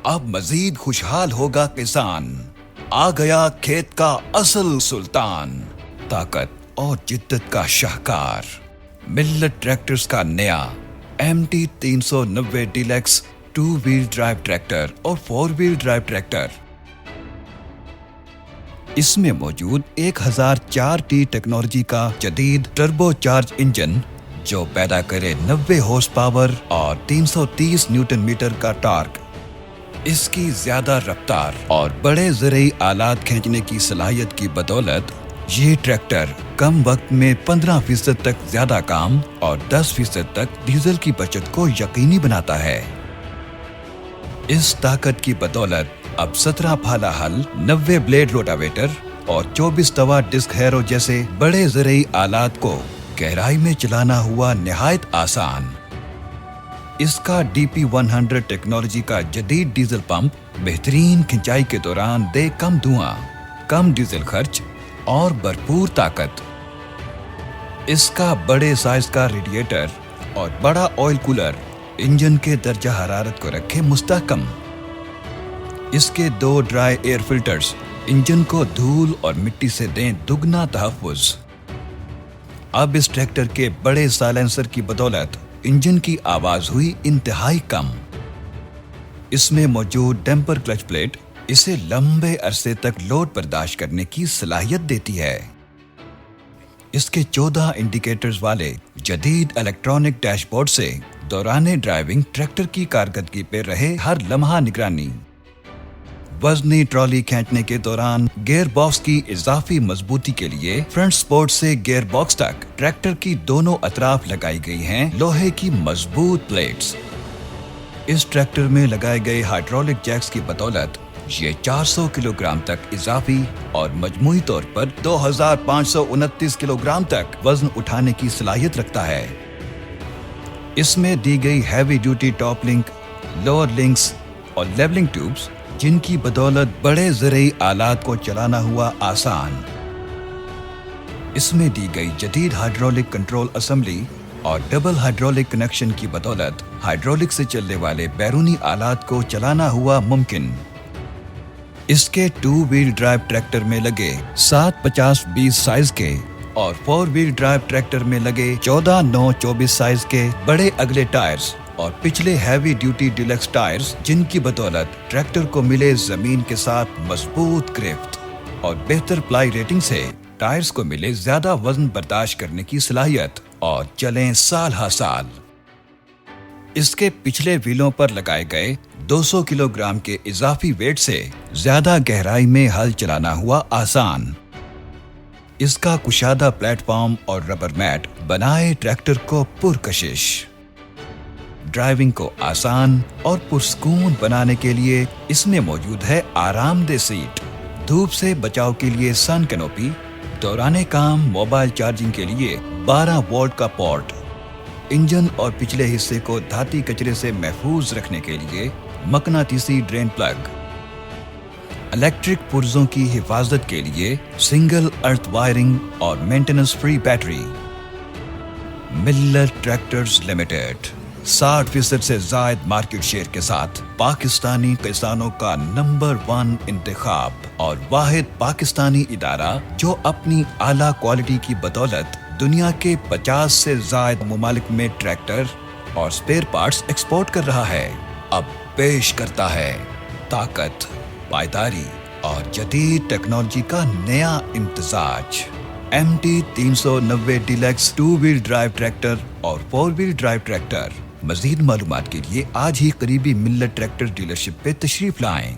اب مزید خوشحال ہوگا کسان، آ گیا کھیت کا اصل سلطان، طاقت اور جدت کا شاہکار، ملت ٹریکٹرز کا نیا MT 390 deluxe 2 wheel drive tractor اور 4 ویل ڈرائیو ٹریکٹر۔ اس میں موجود 1004T ٹیکنالوجی کا جدید ٹربو چارج انجن جو پیدا کرے 90 ہارس پاور اور 330 نیوٹن میٹر کا ٹارک۔ اس کی زیادہ رفتار اور بڑے زرعی آلات کھینچنے کی صلاحیت کی بدولت یہ ٹریکٹر کم وقت میں 15% تک زیادہ کام اور 10% تک ڈیزل کی بچت کو یقینی بناتا ہے۔ اس طاقت کی بدولت اب 17 پھالا ہل، 90 بلیڈ روٹاویٹر اور 24 توا ڈسک ہیرو جیسے بڑے زرعی آلات کو گہرائی میں چلانا ہوا نہایت آسان۔ اس کا DP100 ٹیکنالوجی کا جدید ڈیزل پمپ بہترین کھنچائی کے دوران دے کم دھواں، کم ڈیزل خرچ اور بھرپور طاقت۔ اس کا بڑے سائز کا ریڈیٹر اور بڑا آئل کولر انجن کے درجہ حرارت کو رکھے مستحکم۔ اس کے 2 ڈرائی ایئر فلٹرز انجن کو دھول اور مٹی سے دیں دگنا تحفظ۔ اب اس ٹریکٹر کے بڑے سائلنسر کی بدولت انجن کی آواز ہوئی انتہائی کم۔ اس میں موجود ڈیمپر کلچ پلیٹ اسے لمبے عرصے تک لوڈ برداشت کرنے کی صلاحیت دیتی ہے۔ اس کے 14 انڈیکیٹرز والے جدید الیکٹرانک ڈیش بورڈ سے دوران ڈرائیونگ ٹریکٹر کی کارکردگی پہ رہے ہر لمحہ نگرانی۔ وزنی ٹرالی کھینچنے کے دوران گیئر باکس کی اضافی مضبوطی کے لیے فرنٹ سپورٹ سے گیئر باکس تک ٹریکٹر کی دونوں اطراف لگائی گئی ہیں لوہے کی مضبوط پلیٹس۔ اس ٹریکٹر میں لگائے گئے ہائیڈرولک جیکس کی بدولت یہ 400 کلو گرام تک اضافی اور مجموعی طور پر 2529 کلو گرام تک وزن اٹھانے کی صلاحیت رکھتا ہے۔ اس میں دی گئی heavy duty top link, lower links اور لیولنگ ٹیوبز جن کی بدولت بڑے زرعی آلات کو چلانا ہوا آسان۔ اس میں دی گئی جدید ہائیڈرولک کنٹرول اسمبلی اور ڈبل ہائیڈرولک کنیکشن کی بدولت ہائیڈرولک سے چلنے والے بیرونی آلات کو چلانا ہوا ممکن۔ اس کے 2 ویل ڈرائیو ٹریکٹر میں لگے 750-20 سائز کے اور 4 ویل ڈرائیو ٹریکٹر میں لگے 14-9-24 سائز کے بڑے اگلے ٹائرز اور پچھلے ہیوی ڈیوٹی ڈیلکس ٹائرز جن کی بدولت ٹریکٹر کو ملے زمین کے ساتھ مضبوط گرفت اور بہتر پلائی ریٹنگ سے ٹائرز کو ملے زیادہ وزن برداشت کرنے کی صلاحیت اور چلیں سال ہا سال۔ اس کے پچھلے ویلوں پر لگائے گئے 200 کلو گرام کے اضافی ویٹ سے زیادہ گہرائی میں ہل چلانا ہوا آسان۔ اس کا کشادہ پلیٹ فارم اور ربر میٹ بنائے ٹریکٹر کو پرکشش۔ ڈرائیونگ کو آسان اور پرسکون بنانے کے لیے اس میں موجود ہے آرام دہ سیٹ، دھوپ سے بچاؤ کے لیے سن کینوپی، دوران کام موبائل چارجنگ کے لیے 12 وولٹ کا پورٹ، انجن اور پچھلے حصے کو دھاتی کچرے سے محفوظ رکھنے کے لیے مقناطیسی ڈرین پلگ، الیکٹرک پرزوں کی حفاظت کے لیے سنگل ارتھ وائرنگ اور مینٹیننس فری بیٹری۔ ملت ٹریکٹرز لمیٹڈ 60% سے زائد مارکیٹ شیئر کے ساتھ پاکستانی کسانوں کا نمبر 1 انتخاب اور واحد پاکستانی ادارہ جو اپنی اعلیٰ کوالٹی کی بدولت دنیا کے 50 سے زائد ممالک میں ٹریکٹر اور سپیئر پارٹس ایکسپورٹ کر رہا ہے، اب پیش کرتا ہے طاقت، پائیداری اور جدید ٹیکنالوجی کا نیا امتزاج۔ MT 390 deluxe 2 wheel drive tractor اور 4 ویل ڈرائیو ٹریکٹر۔ مزید معلومات کے لیے آج ہی قریبی ملت ٹریکٹر ڈیلرشپ پہ تشریف لائیں۔